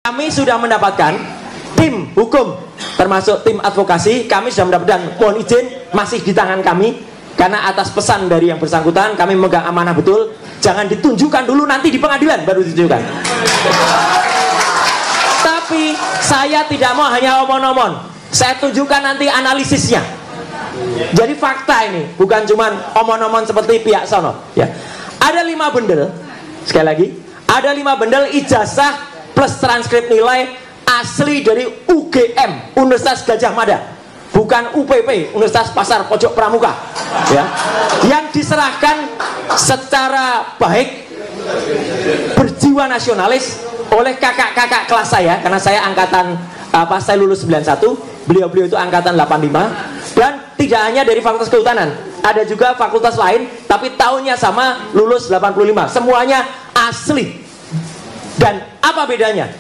Kami sudah mendapatkan tim hukum, termasuk tim advokasi, kami sudah mendapatkan, mohon izin, masih di tangan kami, karena atas pesan dari yang bersangkutan, kami memegang amanah betul, jangan ditunjukkan dulu, nanti di pengadilan baru ditunjukkan. Tapi saya tidak mau hanya omong-omong, saya tunjukkan nanti analisisnya. Jadi fakta ini, bukan cuma omong-omong seperti pihak sono. Ya. Ada 5 bendel, sekali lagi, ada 5 bendel ijazah plus transkrip nilai asli dari UGM, Universitas Gajah Mada, bukan UPP, Universitas Pasar Pojok Pramuka, ya, yang diserahkan secara baik, berjiwa nasionalis oleh kakak-kakak kelas saya, karena saya angkatan saya lulus 91, beliau itu angkatan 85, dan tidak hanya dari Fakultas Kehutanan, ada juga fakultas lain, tapi tahunnya sama, lulus 85, semuanya asli. Dan apa bedanya?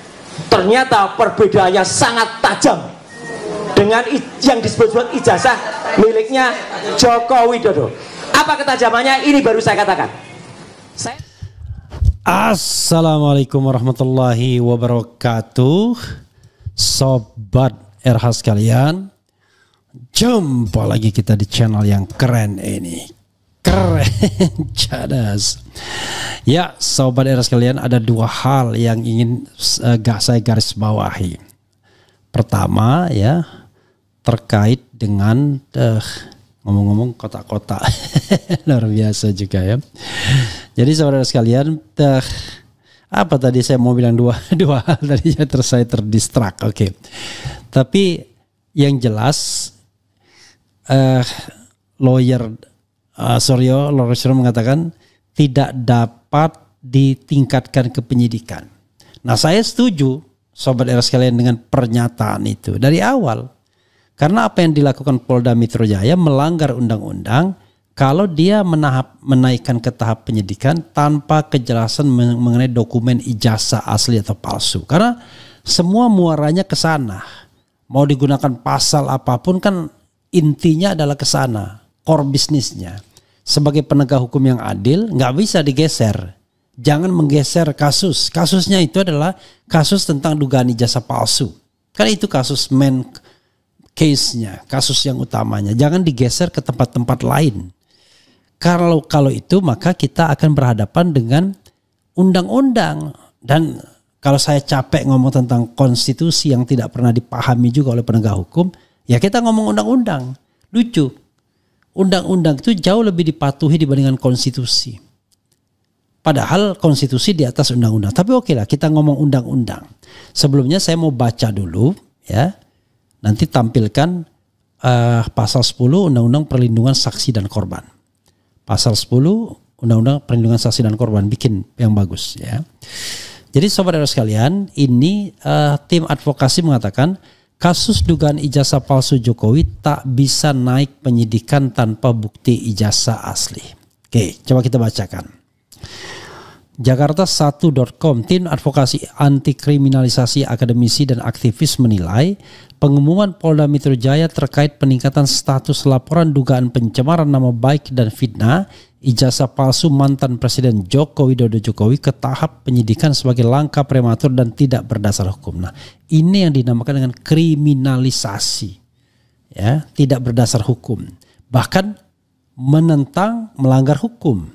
Ternyata perbedaannya sangat tajam dengan yang disebut ijazah miliknya Joko Widodo. Apa ketajamannya? Ini baru saya katakan. Assalamualaikum warahmatullahi wabarakatuh. Sobat RH sekalian, jumpa lagi kita di channel yang keren ini. Keren, cadas. Ya, sobat era sekalian, ada 2 hal yang ingin saya garis bawahi. Pertama, ya, terkait dengan ngomong-ngomong kotak-kotak. Luar biasa juga ya. Jadi saudara sekalian, apa tadi saya mau bilang dua hal tadinya, terus saya terdistrak. Oke. Tapi yang jelas lawyer Suryo mengatakan tidak dapat ditingkatkan ke penyidikan. Nah, saya setuju sobat era sekalian dengan pernyataan itu dari awal. Karena apa yang dilakukan Polda Metro Jaya melanggar undang-undang kalau dia menaikkan ke tahap penyidikan tanpa kejelasan mengenai dokumen ijazah asli atau palsu. Karena semua muaranya ke sana. Mau digunakan pasal apapun kan intinya adalah ke sana, core bisnisnya. Sebagai penegak hukum yang adil, nggak bisa digeser. Jangan menggeser kasus. Kasusnya itu adalah kasus tentang dugaan ijazah palsu. Kan itu kasus main case-nya, kasus yang utamanya. Jangan digeser ke tempat-tempat lain. Kalau itu maka kita akan berhadapan dengan undang-undang. Dan kalau saya capek ngomong tentang konstitusi yang tidak pernah dipahami juga oleh penegak hukum, ya kita ngomong undang-undang. Lucu. Undang-undang itu jauh lebih dipatuhi dibandingkan konstitusi. Padahal konstitusi di atas undang-undang. Tapi oke lah, kita ngomong undang-undang. Sebelumnya saya mau baca dulu, ya. Nanti tampilkan pasal 10 Undang-Undang Perlindungan Saksi dan Korban. Pasal 10 Undang-Undang Perlindungan Saksi dan Korban, bikin yang bagus, ya. Jadi sobat sekalian, ini tim advokasi mengatakan kasus dugaan ijazah palsu Jokowi tak bisa naik penyidikan tanpa bukti ijazah asli. Oke, coba kita bacakan. Jakarta1.com, tim advokasi anti kriminalisasi akademisi dan aktivis menilai pengumuman Polda Metro Jaya terkait peningkatan status laporan dugaan pencemaran nama baik dan fitnah ijazah palsu mantan Presiden Joko Widodo Jokowi ke tahap penyidikan sebagai langkah prematur dan tidak berdasar hukum. Nah, ini yang dinamakan dengan kriminalisasi, ya, tidak berdasar hukum, bahkan menentang, melanggar hukum.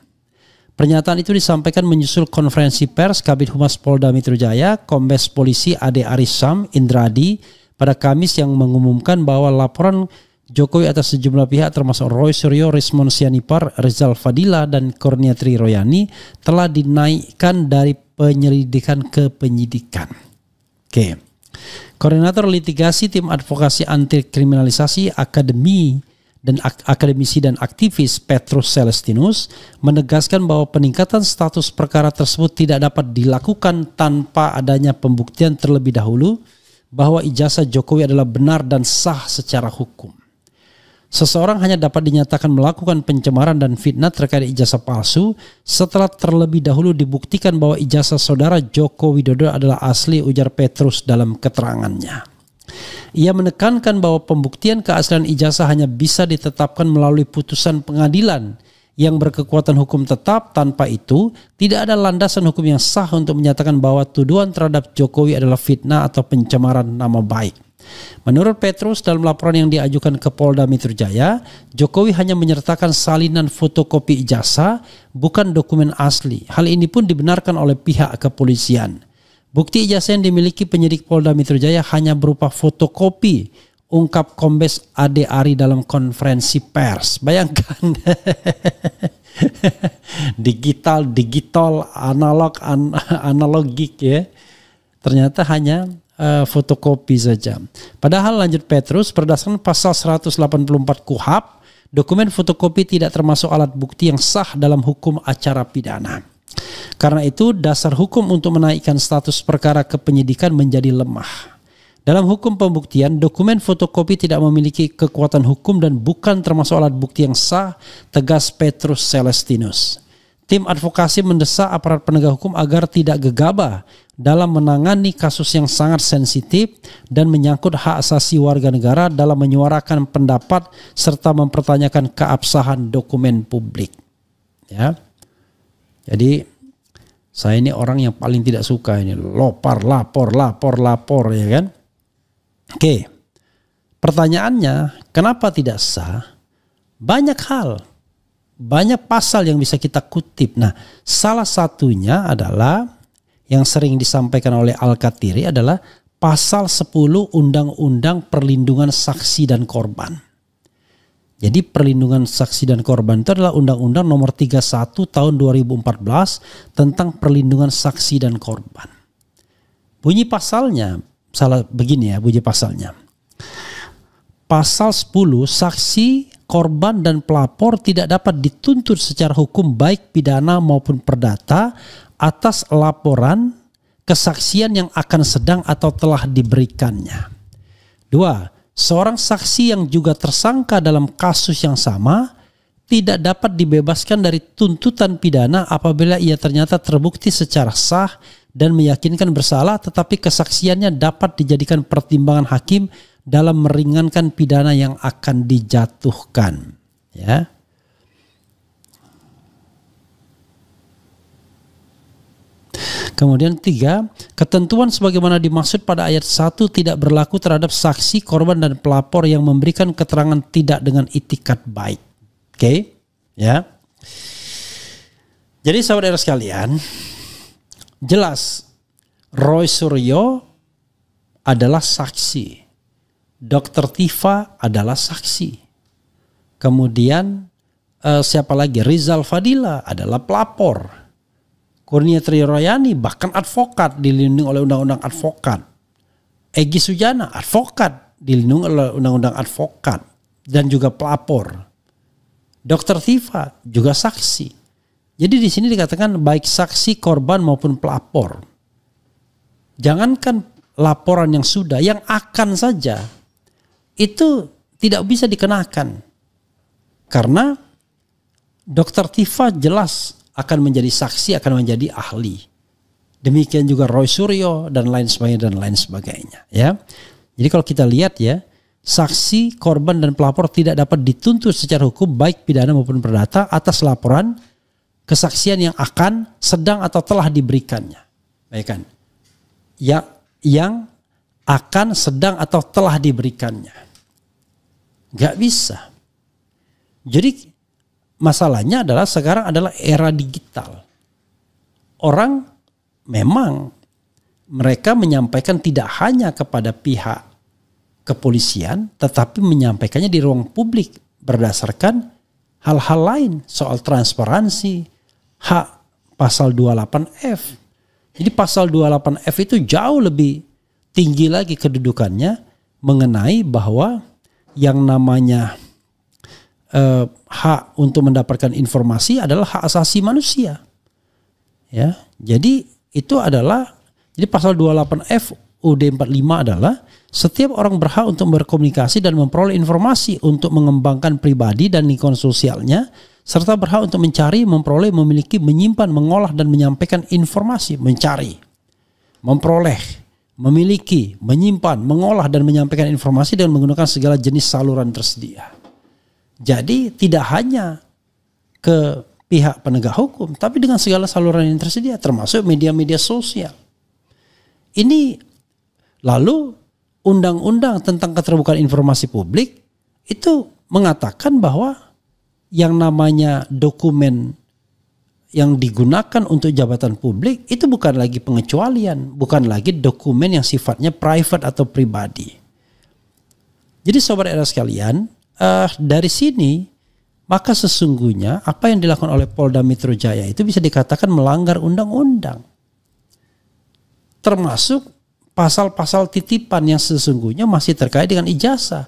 Pernyataan itu disampaikan menyusul konferensi pers Kabid Humas Polda Metro Jaya, Kombes Polisi Ade Arisam Indradi pada Kamis yang mengumumkan bahwa laporan Jokowi atas sejumlah pihak termasuk Roy Suryo, Rismon Sianipar, Rizal Fadila, dan Kurniatri Royani telah dinaikkan dari penyelidikan ke penyidikan. Oke. Koordinator litigasi tim advokasi anti kriminalisasi akademisi dan aktivis Petrus Celestinus menegaskan bahwa peningkatan status perkara tersebut tidak dapat dilakukan tanpa adanya pembuktian terlebih dahulu bahwa ijazah Jokowi adalah benar dan sah secara hukum. Seseorang hanya dapat dinyatakan melakukan pencemaran dan fitnah terkait ijazah palsu setelah terlebih dahulu dibuktikan bahwa ijazah saudara Joko Widodo adalah asli, ujar Petrus dalam keterangannya. Ia menekankan bahwa pembuktian keaslian ijazah hanya bisa ditetapkan melalui putusan pengadilan yang berkekuatan hukum tetap. Tanpa itu, tidak ada landasan hukum yang sah untuk menyatakan bahwa tuduhan terhadap Jokowi adalah fitnah atau pencemaran nama baik. Menurut Petrus, dalam laporan yang diajukan ke Polda Metro Jaya, Jokowi hanya menyertakan salinan fotokopi ijazah, bukan dokumen asli. Hal ini pun dibenarkan oleh pihak kepolisian. Bukti ijazah yang dimiliki penyidik Polda Metro Jaya hanya berupa fotokopi, ungkap Kombes Ade Ari dalam konferensi pers. Bayangkan. digital, analogik ya. Ternyata hanya fotokopi saja. Padahal lanjut Petrus, berdasarkan pasal 184 KUHP, dokumen fotokopi tidak termasuk alat bukti yang sah dalam hukum acara pidana. Karena itu, dasar hukum untuk menaikkan status perkara ke penyidikan menjadi lemah. Dalam hukum pembuktian, dokumen fotokopi tidak memiliki kekuatan hukum dan bukan termasuk alat bukti yang sah, tegas Petrus Celestinus. Tim advokasi mendesak aparat penegak hukum agar tidak gegabah dalam menangani kasus yang sangat sensitif dan menyangkut hak asasi warga negara dalam menyuarakan pendapat serta mempertanyakan keabsahan dokumen publik. Ya. Jadi saya ini orang yang paling tidak suka ini lapor ya kan. Oke, pertanyaannya kenapa tidak sah? Banyak hal, banyak pasal yang bisa kita kutip. Nah, salah satunya adalah yang sering disampaikan oleh Al-Katiri adalah pasal 10 Undang-Undang Perlindungan Saksi dan Korban. Jadi perlindungan saksi dan korban itu adalah Undang-Undang nomor 31 tahun 2014 tentang perlindungan saksi dan korban. Bunyi pasalnya begini ya, bunyi pasalnya. Pasal 10, saksi, korban dan pelapor tidak dapat dituntut secara hukum baik pidana maupun perdata atas laporan kesaksian yang akan sedang atau telah diberikannya. 2. Seorang saksi yang juga tersangka dalam kasus yang sama tidak dapat dibebaskan dari tuntutan pidana apabila ia ternyata terbukti secara sah dan meyakinkan bersalah, tetapi kesaksiannya dapat dijadikan pertimbangan hakim dalam meringankan pidana yang akan dijatuhkan. Ya. Kemudian 3, ketentuan sebagaimana dimaksud pada ayat 1 tidak berlaku terhadap saksi, korban dan pelapor yang memberikan keterangan tidak dengan itikat baik. Oke, ya. Jadi saudara sekalian, jelas Roy Suryo adalah saksi. Dr. Tifa adalah saksi. Kemudian siapa lagi? Rizal Fadila adalah pelapor. Kurnia Triroyani bahkan advokat, dilindungi oleh undang-undang advokat. Egy Sujana advokat, dilindungi oleh undang-undang advokat dan juga pelapor. Dr. Tifa juga saksi. Jadi di sini dikatakan baik saksi, korban maupun pelapor. Jangankan laporan yang sudah, yang akan saja itu tidak bisa dikenakan. Karena Dr. Tifa jelas akan menjadi saksi, akan menjadi ahli. Demikian juga Roy Suryo dan lain sebagainya, ya. Jadi kalau kita lihat ya, saksi, korban dan pelapor tidak dapat dituntut secara hukum baik pidana maupun perdata atas laporan kesaksian yang akan, sedang atau telah diberikannya. Baik kan? Yang akan, sedang atau telah diberikannya. Gak bisa. Jadi masalahnya adalah sekarang adalah era digital. Orang memang mereka menyampaikan tidak hanya kepada pihak kepolisian, tetapi menyampaikannya di ruang publik berdasarkan hal-hal lain, soal transparansi, hak pasal 28F. Jadi pasal 28F itu jauh lebih tinggi lagi kedudukannya mengenai bahwa yang namanya hak untuk mendapatkan informasi adalah hak asasi manusia. Ya, jadi itu adalah, jadi pasal 28F UUD 45 adalah setiap orang berhak untuk berkomunikasi dan memperoleh informasi untuk mengembangkan pribadi dan lingkungan sosialnya, serta berhak untuk mencari, memperoleh, memiliki, menyimpan, mengolah dan menyampaikan informasi. Mencari, memperoleh, memiliki, menyimpan, mengolah dan menyampaikan informasi dengan menggunakan segala jenis saluran tersedia. Jadi tidak hanya ke pihak penegak hukum, tapi dengan segala saluran yang tersedia, termasuk media-media sosial. Ini lalu undang-undang tentang keterbukaan informasi publik itu mengatakan bahwa yang namanya dokumen yang digunakan untuk jabatan publik itu bukan lagi pengecualian, bukan lagi dokumen yang sifatnya private atau pribadi. Jadi sobat era sekalian, dari sini maka sesungguhnya apa yang dilakukan oleh Polda Metro Jaya itu bisa dikatakan melanggar undang-undang. Termasuk pasal-pasal titipan yang sesungguhnya masih terkait dengan ijazah.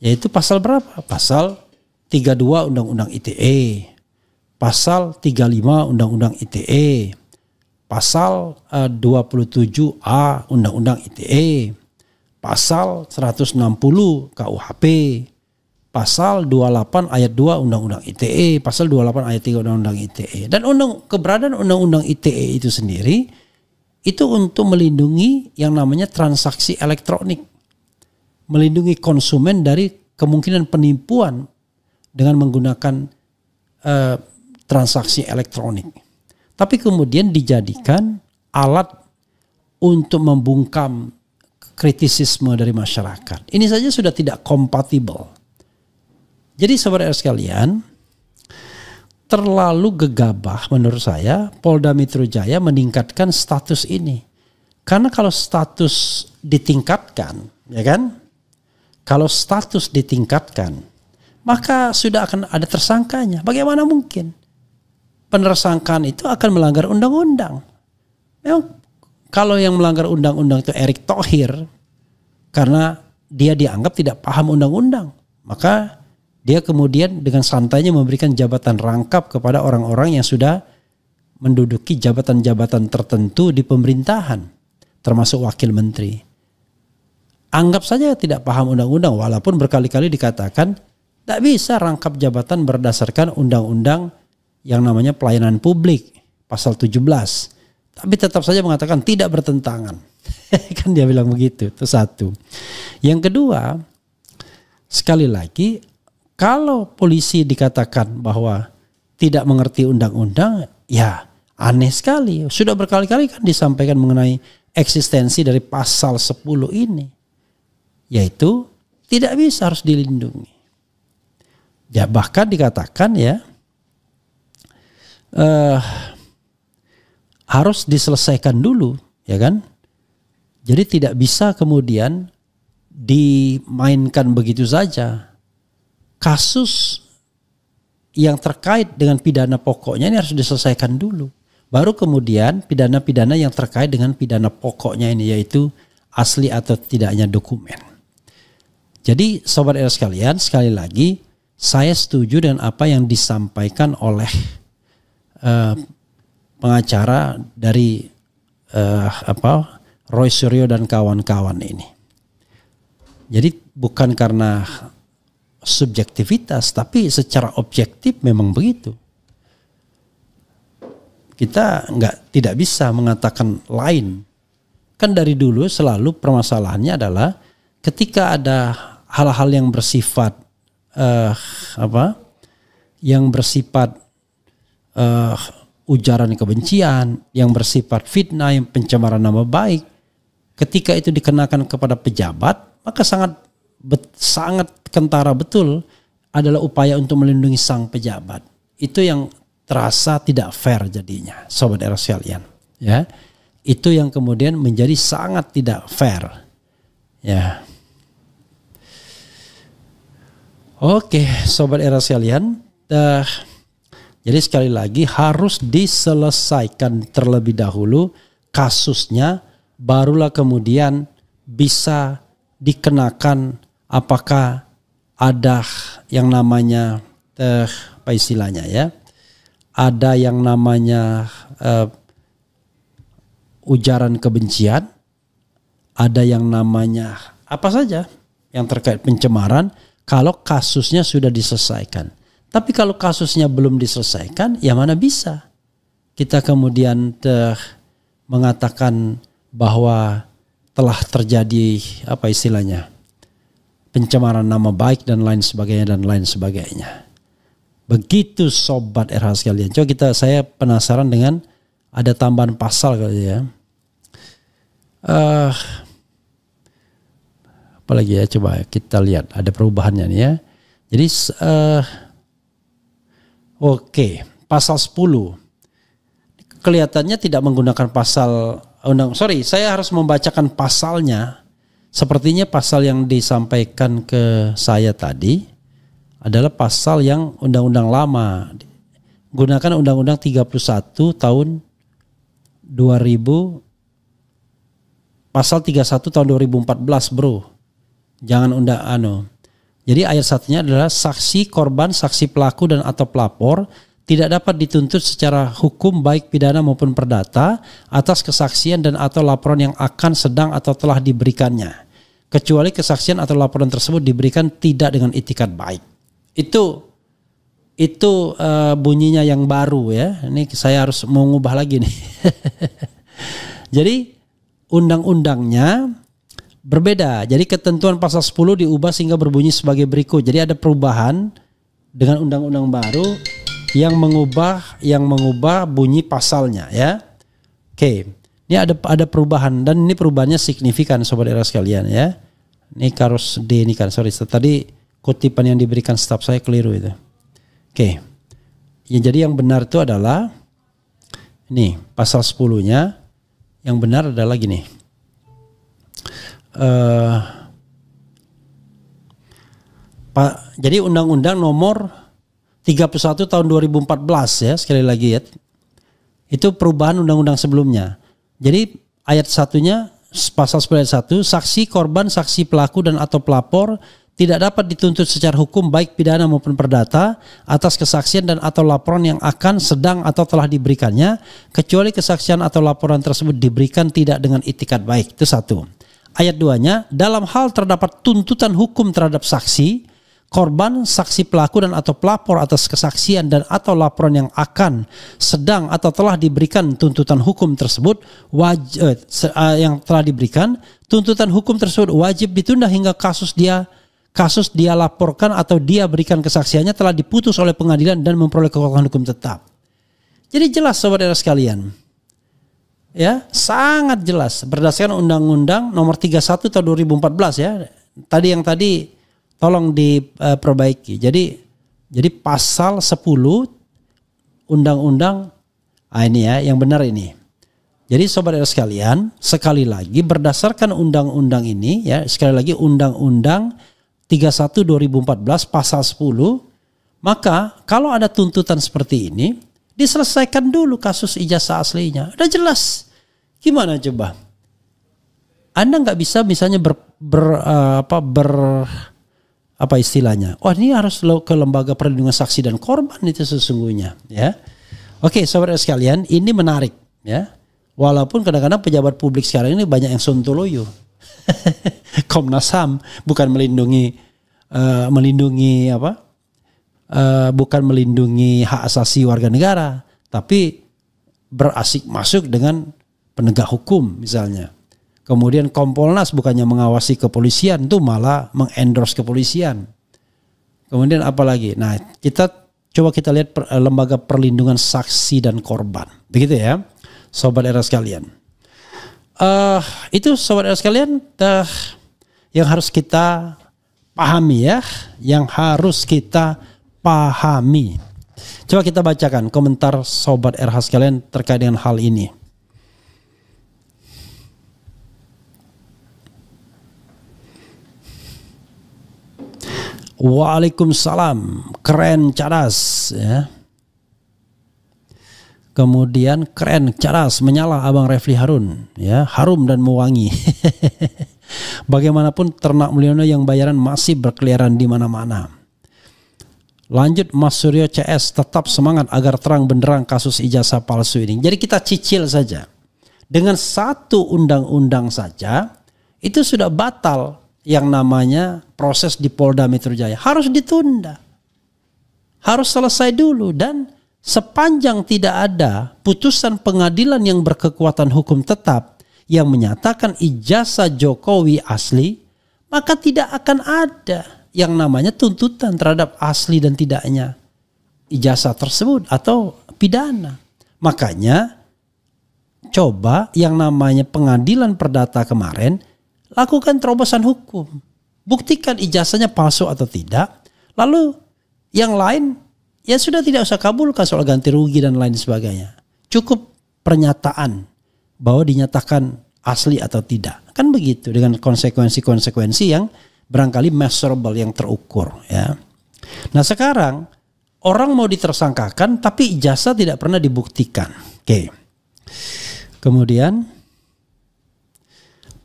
Yaitu pasal berapa? Pasal 32 Undang-Undang ITE. Pasal 35 Undang-Undang ITE. Pasal 27A Undang-Undang ITE. Pasal 160 KUHP. Pasal 28 ayat 2 Undang-Undang ITE. Pasal 28 ayat 3 Undang-Undang ITE. Dan keberadaan Undang-Undang ITE itu sendiri itu untuk melindungi yang namanya transaksi elektronik. Melindungi konsumen dari kemungkinan penipuan dengan menggunakan transaksi elektronik. Tapi kemudian dijadikan alat untuk membungkam kritisisme dari masyarakat. Ini saja sudah tidak kompatibel. Jadi saudara sekalian, terlalu gegabah menurut saya Polda Metro Jaya meningkatkan status ini. Karena kalau status ditingkatkan, ya kan? Kalau status ditingkatkan, maka sudah akan ada tersangkanya. Bagaimana mungkin? Penersangkaan itu akan melanggar undang-undang. Memang kalau yang melanggar undang-undang itu Erick Thohir, karena dia dianggap tidak paham undang-undang, maka dia kemudian dengan santainya memberikan jabatan rangkap kepada orang-orang yang sudah menduduki jabatan-jabatan tertentu di pemerintahan, termasuk wakil menteri. Anggap saja tidak paham undang-undang, walaupun berkali-kali dikatakan tak bisa rangkap jabatan berdasarkan undang-undang yang namanya pelayanan publik, pasal 17. Tapi tetap saja mengatakan tidak bertentangan. Kan dia bilang begitu, itu satu. Yang kedua, sekali lagi, kalau polisi dikatakan bahwa tidak mengerti undang-undang, ya aneh sekali. Sudah berkali-kali kan disampaikan mengenai eksistensi dari pasal 10 ini. Yaitu tidak bisa, harus dilindungi. Ya bahkan dikatakan ya harus diselesaikan dulu, ya kan? Jadi tidak bisa kemudian dimainkan begitu saja. Kasus yang terkait dengan pidana pokoknya ini harus diselesaikan dulu. Baru kemudian pidana-pidana yang terkait dengan pidana pokoknya ini, yaitu asli atau tidaknya dokumen. Jadi sobat era sekalian, sekali lagi saya setuju dengan apa yang disampaikan oleh pengacara dari Roy Suryo dan kawan-kawan ini. Jadi bukan karena subjektivitas, tapi secara objektif memang begitu. Kita tidak bisa mengatakan lain. Kan dari dulu selalu permasalahannya adalah ketika ada hal-hal yang bersifat yang bersifat ujaran kebencian, yang bersifat fitnah, yang pencemaran nama baik, ketika itu dikenakan kepada pejabat, maka sangat kentara betul adalah upaya untuk melindungi sang pejabat. Itu yang terasa tidak fair jadinya, sobat era sekalian. Ya, itu yang kemudian menjadi sangat tidak fair. Ya. Oke, sobat era sekalian. Jadi sekali lagi harus diselesaikan terlebih dahulu kasusnya, barulah kemudian bisa dikenakan apakah ada yang namanya apa istilahnya ya, ada yang namanya ujaran kebencian, ada yang namanya apa saja yang terkait pencemaran kalau kasusnya sudah diselesaikan. Tapi kalau kasusnya belum diselesaikan, ya mana bisa kita kemudian mengatakan bahwa telah terjadi apa istilahnya, pencemaran nama baik dan lain sebagainya. Begitu sobat RH sekalian. Coba saya penasaran dengan ada tambahan pasal kali ya. Apalagi ya, coba kita lihat ada perubahannya nih ya. Jadi oke, pasal 10 kelihatannya tidak menggunakan pasal saya harus membacakan pasalnya. Sepertinya pasal yang disampaikan ke saya tadi adalah pasal yang undang-undang lama. Gunakan undang-undang 31 tahun 2000, pasal 31 tahun 2014 bro. Jangan Jadi ayat satunya adalah saksi, korban, saksi pelaku dan atau pelapor tidak dapat dituntut secara hukum baik pidana maupun perdata atas kesaksian dan atau laporan yang akan, sedang atau telah diberikannya, kecuali kesaksian atau laporan tersebut diberikan tidak dengan itikat baik. Itu bunyinya yang baru ya. Ini saya harus mengubah lagi nih. Jadi undang-undangnya berbeda. Jadi ketentuan pasal 10 diubah sehingga berbunyi sebagai berikut. Jadi ada perubahan dengan undang-undang baru yang mengubah bunyi pasalnya ya. Oke. Ini ada perubahan dan ini perubahannya signifikan sobat era sekalian ya. Ini harus tadi kutipan yang diberikan staf saya keliru itu. Oke. Ya, jadi yang benar itu adalah ini pasal 10-nya. Yang benar adalah gini. Jadi undang-undang nomor 31 tahun 2014 ya, sekali lagi ya. Itu perubahan undang-undang sebelumnya. Jadi ayat satunya pasal 10 ayat 1, saksi, korban, saksi pelaku dan atau pelapor tidak dapat dituntut secara hukum baik pidana maupun perdata atas kesaksian dan atau laporan yang akan, sedang atau telah diberikannya, kecuali kesaksian atau laporan tersebut diberikan tidak dengan itikat baik. Itu satu. Ayat 2-nya, dalam hal terdapat tuntutan hukum terhadap saksi, korban, saksi pelaku dan atau pelapor atas kesaksian dan atau laporan yang akan, sedang atau telah diberikan tuntutan hukum tersebut yang telah diberikan, tuntutan hukum tersebut wajib ditunda hingga kasus dia laporkan atau dia berikan kesaksiannya telah diputus oleh pengadilan dan memperoleh kekuatan hukum tetap. Jadi jelas saudara sekalian. Ya, sangat jelas berdasarkan Undang-Undang Nomor 31 tahun 2014 ya. Tadi tolong diperbaiki. Jadi pasal 10 Undang-Undang ini ya, yang benar ini. Jadi saudara sekalian, sekali lagi berdasarkan undang-undang ini ya, sekali lagi Undang-Undang 31 2014 pasal 10, maka kalau ada tuntutan seperti ini diselesaikan dulu kasus ijazah aslinya. Udah jelas. Gimana coba? Anda nggak bisa misalnya apa istilahnya? Wah, ini harus ke lembaga perlindungan saksi dan korban itu sesungguhnya, ya. Oke, saudara sekalian, ini menarik, ya. Walaupun kadang-kadang pejabat publik sekarang ini banyak yang sontoloyo. Komnas HAM bukan melindungi bukan melindungi hak asasi warga negara, tapi berasik masuk dengan penegak hukum misalnya. Kemudian Kompolnas bukannya mengawasi kepolisian, itu malah mengendorse kepolisian. Kemudian apa lagi? Nah, coba kita lihat lembaga perlindungan saksi dan korban. Begitu ya, sobat era sekalian. Itu sobat era sekalian yang harus kita pahami ya, yang harus kita pahami. Coba kita bacakan komentar sobat RH sekalian terkait dengan hal ini. Waalaikumsalam, keren, cadas ya. Kemudian keren, cadas, menyala Abang Refli Harun ya, harum dan mewangi. Bagaimanapun ternak Mulyono yang bayaran masih berkeliaran di mana-mana. Lanjut Mas Suryo CS, tetap semangat agar terang benderang kasus ijazah palsu ini. Jadi kita cicil saja. Dengan satu undang-undang saja itu sudah batal yang namanya proses di Polda Metro Jaya. Harus ditunda. Harus selesai dulu, dan sepanjang tidak ada putusan pengadilan yang berkekuatan hukum tetap yang menyatakan ijazah Jokowi asli, maka tidak akan ada yang namanya tuntutan terhadap asli dan tidaknya. ijazah tersebut atau pidana. Makanya coba yang namanya pengadilan perdata kemarin lakukan terobosan hukum. Buktikan ijazahnya palsu atau tidak. Lalu yang lain ya sudah tidak usah kabulkan soal ganti rugi dan lain sebagainya. Cukup pernyataan bahwa dinyatakan asli atau tidak. Kan begitu dengan konsekuensi-konsekuensi yang barangkali measurable, yang terukur ya. Nah sekarang orang mau ditersangkakan tapi ijazah tidak pernah dibuktikan. Oke. Kemudian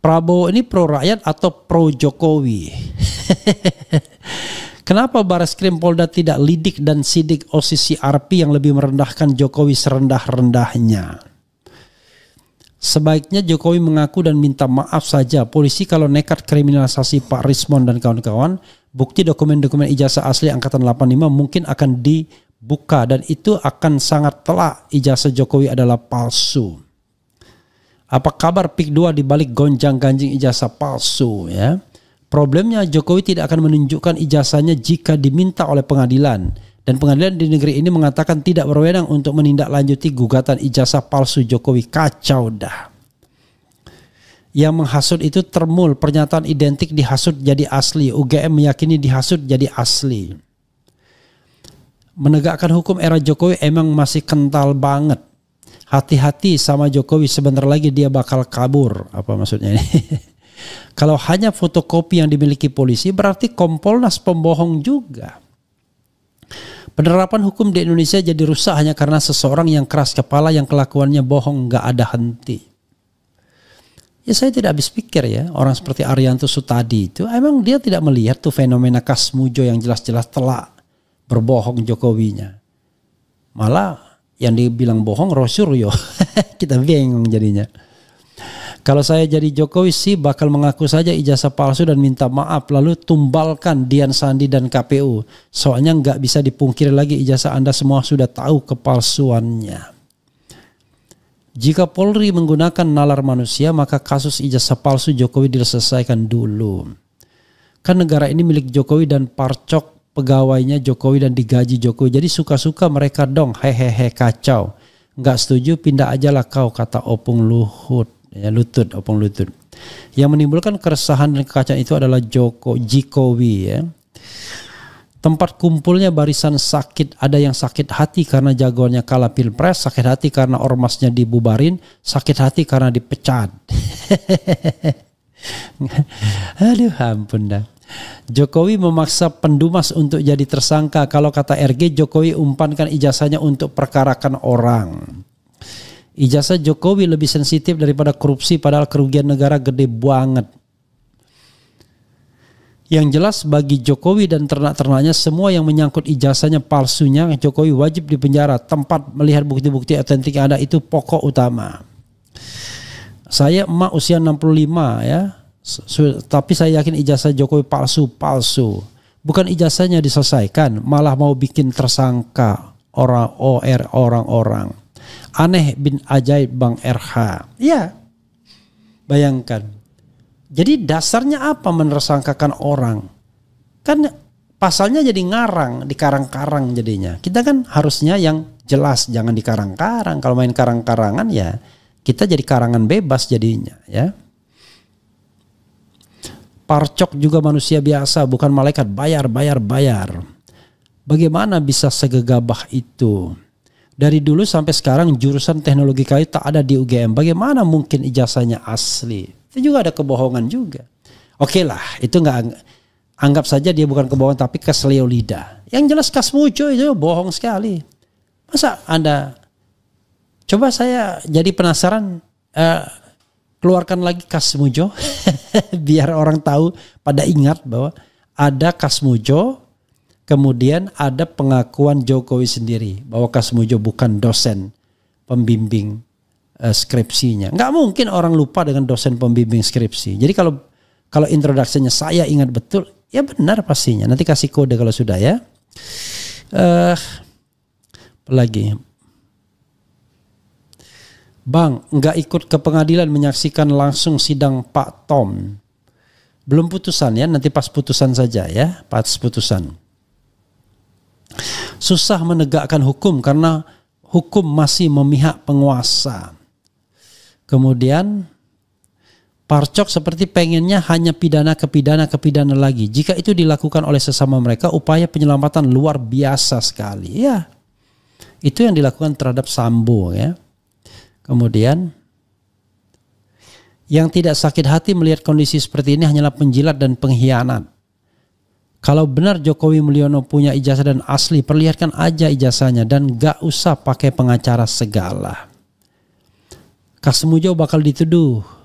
Prabowo ini pro rakyat atau pro Jokowi? Kenapa Bareskrim Polda tidak lidik dan sidik OSIS CRP yang lebih merendahkan Jokowi serendah-rendahnya? Sebaiknya Jokowi mengaku dan minta maaf saja. Polisi kalau nekat kriminalisasi Pak Rismon dan kawan-kawan, bukti dokumen-dokumen ijazah asli angkatan 85 mungkin akan dibuka dan itu akan sangat telak ijazah Jokowi adalah palsu. Apa kabar PIK 2 dibalik gonjang-ganjing ijazah palsu ya? Problemnya Jokowi tidak akan menunjukkan ijazahnya jika diminta oleh pengadilan. Dan pengadilan di negeri ini mengatakan tidak berwenang untuk menindaklanjuti gugatan ijazah palsu Jokowi. Kacau dah. Yang menghasut itu termul, pernyataan identik dihasut jadi asli. UGM meyakini dihasut jadi asli. Menegakkan hukum era Jokowi emang masih kental banget. Hati-hati sama Jokowi, sebentar lagi dia bakal kabur. Apa maksudnya ini? Kalau hanya fotokopi yang dimiliki polisi berarti Kompolnas pembohong juga. Penerapan hukum di Indonesia jadi rusak hanya karena seseorang yang keras kepala yang kelakuannya bohong gak ada henti. Ya saya tidak habis pikir ya, orang seperti Arianto Sutadi itu emang dia tidak melihat tuh fenomena Kasmujo yang jelas-jelas telak berbohong Jokowinya. Malah yang dibilang bohong Rosuryo. Kita bingung jadinya. Kalau saya jadi Jokowi sih bakal mengaku saja ijazah palsu dan minta maaf. Lalu tumbalkan Dian Sandi dan KPU. Soalnya nggak bisa dipungkiri lagi ijazah Anda semua sudah tahu kepalsuannya. Jika Polri menggunakan nalar manusia maka kasus ijazah palsu Jokowi diselesaikan dulu. Kan negara ini milik Jokowi dan parcok pegawainya Jokowi dan digaji Jokowi. Jadi suka-suka mereka dong. Hehehe kacau. Nggak setuju pindah aja lah kau, kata Opung Luhut. Ya, Opung Lutut. Yang menimbulkan keresahan dan kekacauan itu adalah Jokowi ya. Tempat kumpulnya barisan sakit, ada yang sakit hati karena jagoannya kalah pilpres, sakit hati karena ormasnya dibubarin, sakit hati karena dipecat. Aduh ampun dah. Jokowi memaksa pendumas untuk jadi tersangka. Kalau kata RG, Jokowi umpankan ijazahnya untuk perkarakan orang. Ijazah Jokowi lebih sensitif daripada korupsi padahal kerugian negara gede banget. Yang jelas bagi Jokowi dan ternak-ternaknya semua yang menyangkut ijazahnya palsunya Jokowi wajib dipenjara. Tempat melihat bukti-bukti otentik yang ada itu pokok utama. Saya emak usia 65 ya. Tapi saya yakin ijazah Jokowi palsu. Bukan ijazahnya diselesaikan, malah mau bikin tersangka orang-orang. Aneh bin ajaib Bang RH. Ya, bayangkan. Jadi dasarnya apa menersangkakan orang? Kan pasalnya jadi ngarang, dikarang-karang jadinya. Kita kan harusnya yang jelas, jangan dikarang-karang. Kalau main karang-karangan ya kita jadi karangan bebas jadinya ya. Parcok juga manusia biasa, bukan malaikat. Bayar. Bagaimana bisa segegabah itu? Dari dulu sampai sekarang jurusan teknologi kayu tak ada di UGM. Bagaimana mungkin ijazahnya asli? Itu juga ada kebohongan juga. Oke lah, itu nggak anggap saja dia bukan kebohongan tapi keselio lidah. Yang jelas Kasmujo itu bohong sekali. Masa Anda coba saya jadi penasaran, keluarkan lagi Kasmujo biar orang tahu pada ingat bahwa ada Kasmujo. Kemudian ada pengakuan Jokowi sendiri bahwa Kasmujo bukan dosen pembimbing skripsinya. Nggak mungkin orang lupa dengan dosen pembimbing skripsi. Jadi kalau introduksinya saya ingat betul, ya benar pastinya. Nanti kasih kode kalau sudah ya. Lagi, Bang, nggak ikut ke pengadilan menyaksikan langsung sidang Pak Tom. Belum putusan ya, nanti pas putusan saja ya, pas putusan. Susah menegakkan hukum karena hukum masih memihak penguasa. Kemudian Parcok seperti pengennya hanya pidana ke pidana lagi. Jika itu dilakukan oleh sesama mereka, upaya penyelamatan luar biasa sekali. Ya, itu yang dilakukan terhadap Sambo ya. Kemudian yang tidak sakit hati melihat kondisi seperti ini hanyalah penjilat dan pengkhianat. Kalau benar Jokowi Mulyono punya ijazah dan asli, perlihatkan aja ijazahnya dan gak usah pakai pengacara segala. Kasmujo bakal dituduh.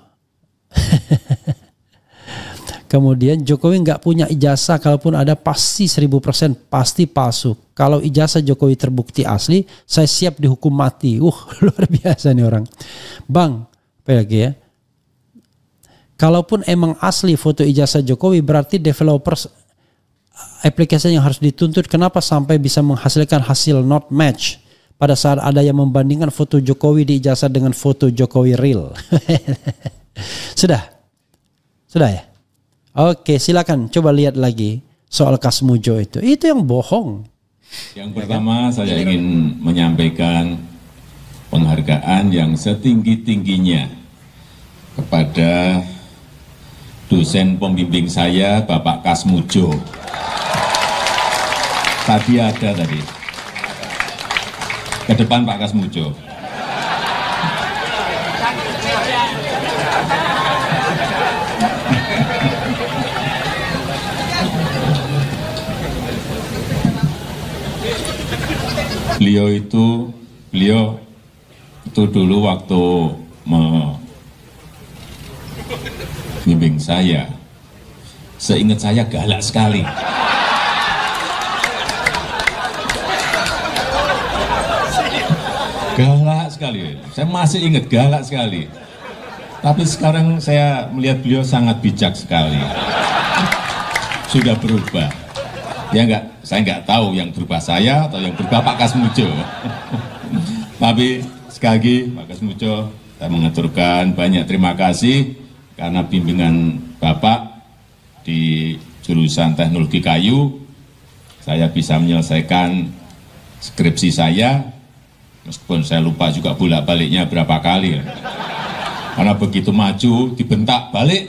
Kemudian Jokowi nggak punya ijazah, kalaupun ada pasti 1000% pasti palsu. Kalau ijazah Jokowi terbukti asli, saya siap dihukum mati. Luar biasa nih orang. Bang, apa lagi ya? Kalaupun emang asli foto ijazah Jokowi, berarti developers aplikasi yang harus dituntut. Kenapa sampai bisa menghasilkan hasil not match pada saat ada yang membandingkan foto Jokowi di ijazah dengan foto Jokowi real? Sudah ya. Oke, silakan coba lihat lagi soal Kasmujo itu yang bohong. Yang pertama saya ingin menyampaikan penghargaan yang setinggi-tingginya kepada dosen pembimbing saya, Bapak Kasmujo. Tadi ada tadi. Ke depan Pak Kasmujo. Beliau itu dulu waktu membimbing saya, seingat saya galak sekali. Galak sekali, saya masih ingat galak sekali. Tapi sekarang saya melihat beliau sangat bijak sekali. Sudah berubah. Ya saya nggak tahu yang berubah saya atau yang berubah Pak Kasmujo. Tapi sekali lagi Pak Kasmujo, saya mengaturkan banyak terima kasih karena bimbingan Bapak di jurusan teknologi kayu, saya bisa menyelesaikan skripsi saya, meskipun saya lupa juga bolak-baliknya berapa kali. Karena begitu maju dibentak balik,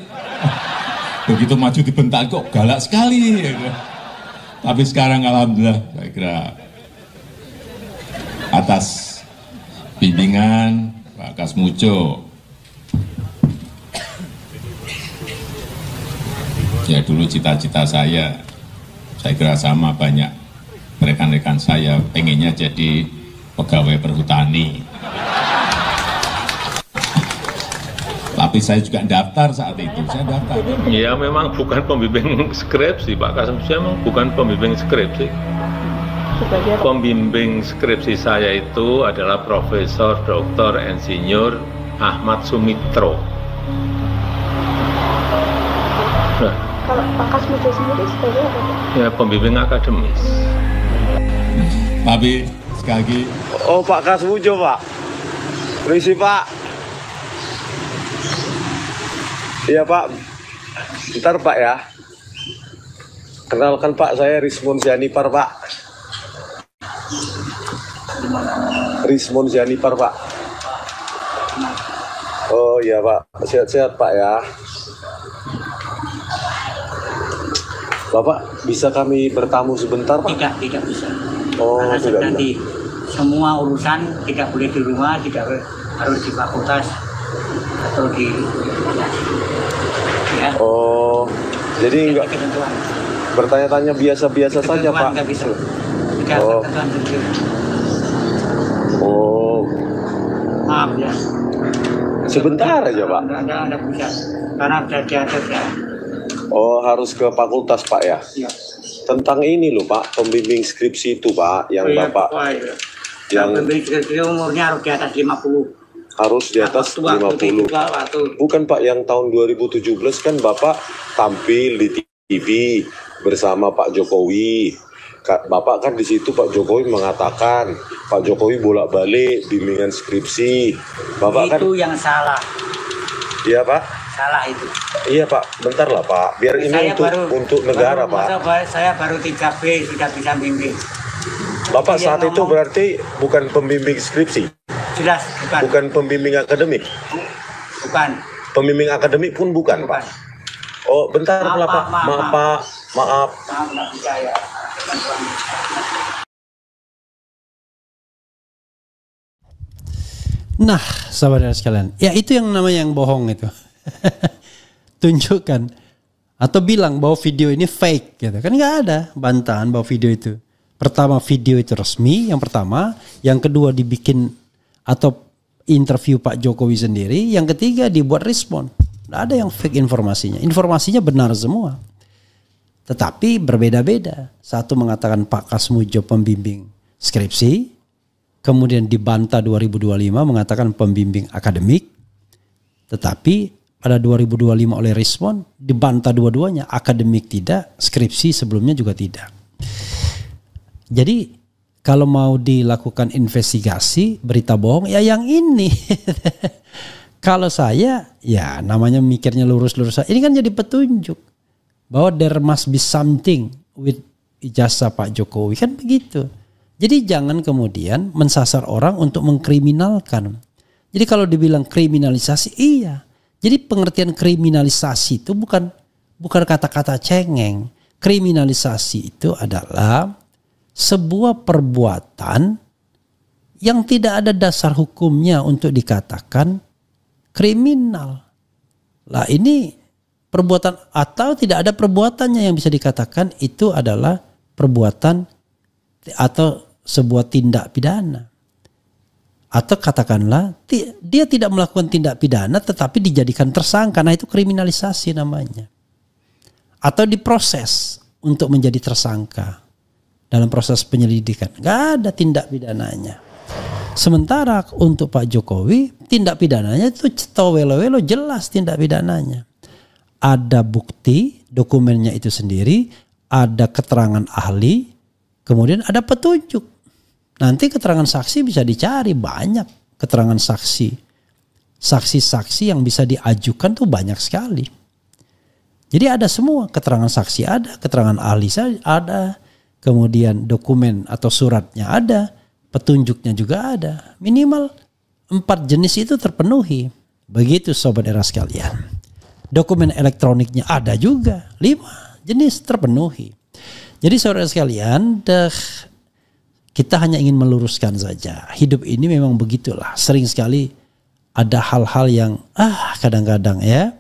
begitu maju dibentak kok galak sekali. Tapi sekarang alhamdulillah saya kira atas bimbingan Pak Kasmujo, ya dulu cita-cita saya kira sama banyak rekan-rekan saya, pengennya jadi pegawai perhutani. Tapi saya juga daftar saat itu, saya daftar. Ya memang bukan pembimbing skripsi, Pak Kasmujo memang bukan pembimbing skripsi. Pembimbing skripsi saya itu adalah Profesor Dr. Insinyur Ahmad Sumitro. Nah, kalau Pak Kasmujo sendiri sebagai apa? Ya pembimbing akademis. Tapi sekali lagi. Oh Pak Kasmujo Pak, permisi Pak. Iya Pak, ntar Pak ya. Kenalkan Pak, saya Rismon Zianipar Pak. Rismon Zianipar Pak. Oh iya Pak, sehat-sehat Pak ya. Bapak bisa kami bertamu sebentar Pak? Tidak bisa. Oh, karena tidak nanti semua urusan tidak boleh di rumah, tidak harus di fakultas atau di ya. Oh, jadi enggak bertanya-tanya biasa-biasa saja Pak? Nggak bisa. Tidak Oh. Oh, Maaf ya. sebentar aja Pak. Anda bisa karena sudah diatur ya. Oh, harus ke fakultas Pak ya? Iya. Tentang ini loh Pak, pembimbing skripsi itu Pak, yang Bapak yang pembimbing skripsi umurnya harus di atas 50. harus di atas 50. Bukan Pak, yang tahun 2017 kan Bapak tampil di TV bersama Pak Jokowi. Bapak kan di situ Pak Jokowi mengatakan Pak Jokowi bolak-balik bimbingan skripsi. Bapak itu kan yang salah. Iya Pak. Salah itu. Iya Pak, bentar lah Pak. Biar ini untuk negara Pak. Saya baru 3B sudah bisa bimbing. Bapak saat itu berarti bukan pembimbing skripsi? Jelas, bukan. Bukan pembimbing akademik? Bukan. Pembimbing akademik pun bukan, Pak? Oh, bentar, Pak. Maaf, Pak. Maaf. Nggak bisa ya. Nah, saudara sekalian, ya itu yang namanya yang bohong itu. Tunjukkan atau bilang bahwa video ini fake gitu. Kan nggak ada bantahan bahwa video itu. Pertama, video itu resmi, yang pertama, yang kedua dibikin atau interview Pak Jokowi sendiri, yang ketiga dibuat respon. Nggak ada yang fake informasinya. Informasinya benar semua. Tetapi berbeda-beda. Satu mengatakan Pak Kasmujo pembimbing skripsi, kemudian dibantah 2025 mengatakan pembimbing akademik. Tetapi pada 2025 oleh respon dibantah dua-duanya, akademik tidak, skripsi sebelumnya juga tidak. Jadi kalau mau dilakukan investigasi berita bohong ya yang ini. Kalau saya ya namanya mikirnya lurus-lurus. Ini kan jadi petunjuk bahwa there must be something with ijazah Pak Jokowi, kan begitu. Jadi jangan kemudian mensasar orang untuk mengkriminalkan. Jadi kalau dibilang kriminalisasi, iya. Jadi pengertian kriminalisasi itu bukan kata-kata cengeng. Kriminalisasi itu adalah sebuah perbuatan yang tidak ada dasar hukumnya untuk dikatakan kriminal. Lah ini perbuatan atau tidak ada perbuatannya yang bisa dikatakan itu adalah perbuatan atau sebuah tindak pidana. Atau katakanlah dia tidak melakukan tindak pidana tetapi dijadikan tersangka. Nah itu kriminalisasi namanya. Atau diproses untuk menjadi tersangka dalam proses penyelidikan. Gak ada tindak pidananya. Sementara untuk Pak Jokowi tindak pidananya itu cetowelo-welo, jelas tindak pidananya. Ada bukti, dokumennya itu sendiri, ada keterangan ahli, kemudian ada petunjuk. Nanti keterangan saksi bisa dicari, banyak keterangan saksi. Saksi-saksi yang bisa diajukan tuh banyak sekali. Jadi ada semua, keterangan saksi ada, keterangan ahli ada, kemudian dokumen atau suratnya ada, petunjuknya juga ada. Minimal 4 jenis itu terpenuhi. Begitu sobat era sekalian. Dokumen elektroniknya ada juga, 5 jenis terpenuhi. Jadi saudara sekalian, kita hanya ingin meluruskan saja. Hidup ini memang begitulah. Sering sekali ada hal-hal yang kadang-kadang ya,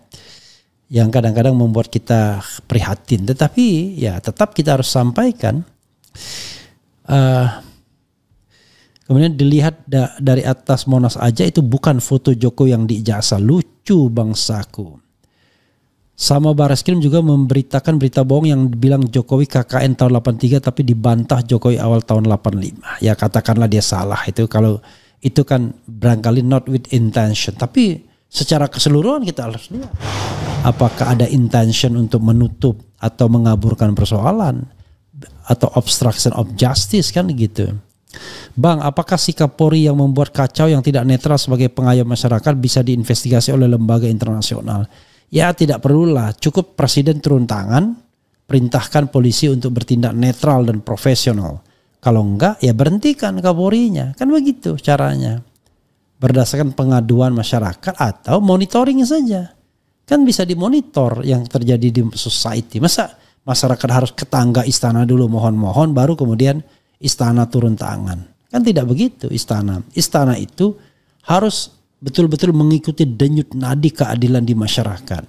yang kadang-kadang membuat kita prihatin. Tetapi ya tetap kita harus sampaikan. Kemudian dilihat dari atas Monas aja itu bukan foto Jokowi yang diijazah. Lucu bangsaku. Sama Bareskrim juga memberitakan berita bohong yang bilang Jokowi KKN tahun 83 tapi dibantah Jokowi awal tahun 85. Ya katakanlah dia salah itu, kalau itu kan barangkali not with intention. Tapi secara keseluruhan kita harus lihat apakah ada intention untuk menutup atau mengaburkan persoalan atau obstruction of justice kan gitu. Bang, apakah sikap Polri yang membuat kacau yang tidak netral sebagai pengayom masyarakat bisa diinvestigasi oleh lembaga internasional? Ya tidak perlulah, cukup presiden turun tangan, perintahkan polisi untuk bertindak netral dan profesional. Kalau enggak ya berhentikan Kapolrinya, kan begitu caranya. Berdasarkan pengaduan masyarakat atau monitoring saja. Kan bisa dimonitor yang terjadi di society. Masa masyarakat harus ke tangga istana dulu mohon-mohon baru kemudian istana turun tangan. Kan tidak begitu istana. Istana itu harus betul-betul mengikuti denyut nadi keadilan di masyarakat.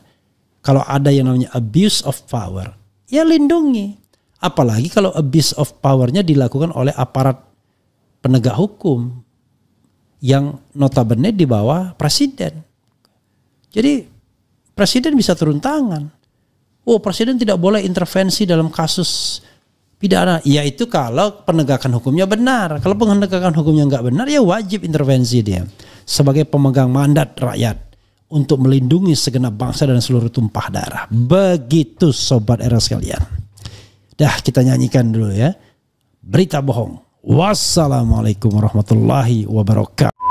Kalau ada yang namanya abuse of power, ya lindungi. Apalagi kalau abuse of powernya dilakukan oleh aparat penegak hukum yang notabene di bawah presiden. Jadi presiden bisa turun tangan. Oh, presiden tidak boleh intervensi dalam kasus pidana. Ya itu kalau penegakan hukumnya benar. Kalau penegakan hukumnya nggak benar ya wajib intervensi dia. Sebagai pemegang mandat rakyat untuk melindungi segenap bangsa dan seluruh tumpah darah. Begitu sobat era sekalian. Dah kita nyanyikan dulu ya. Berita bohong. Wassalamualaikum warahmatullahi wabarakatuh.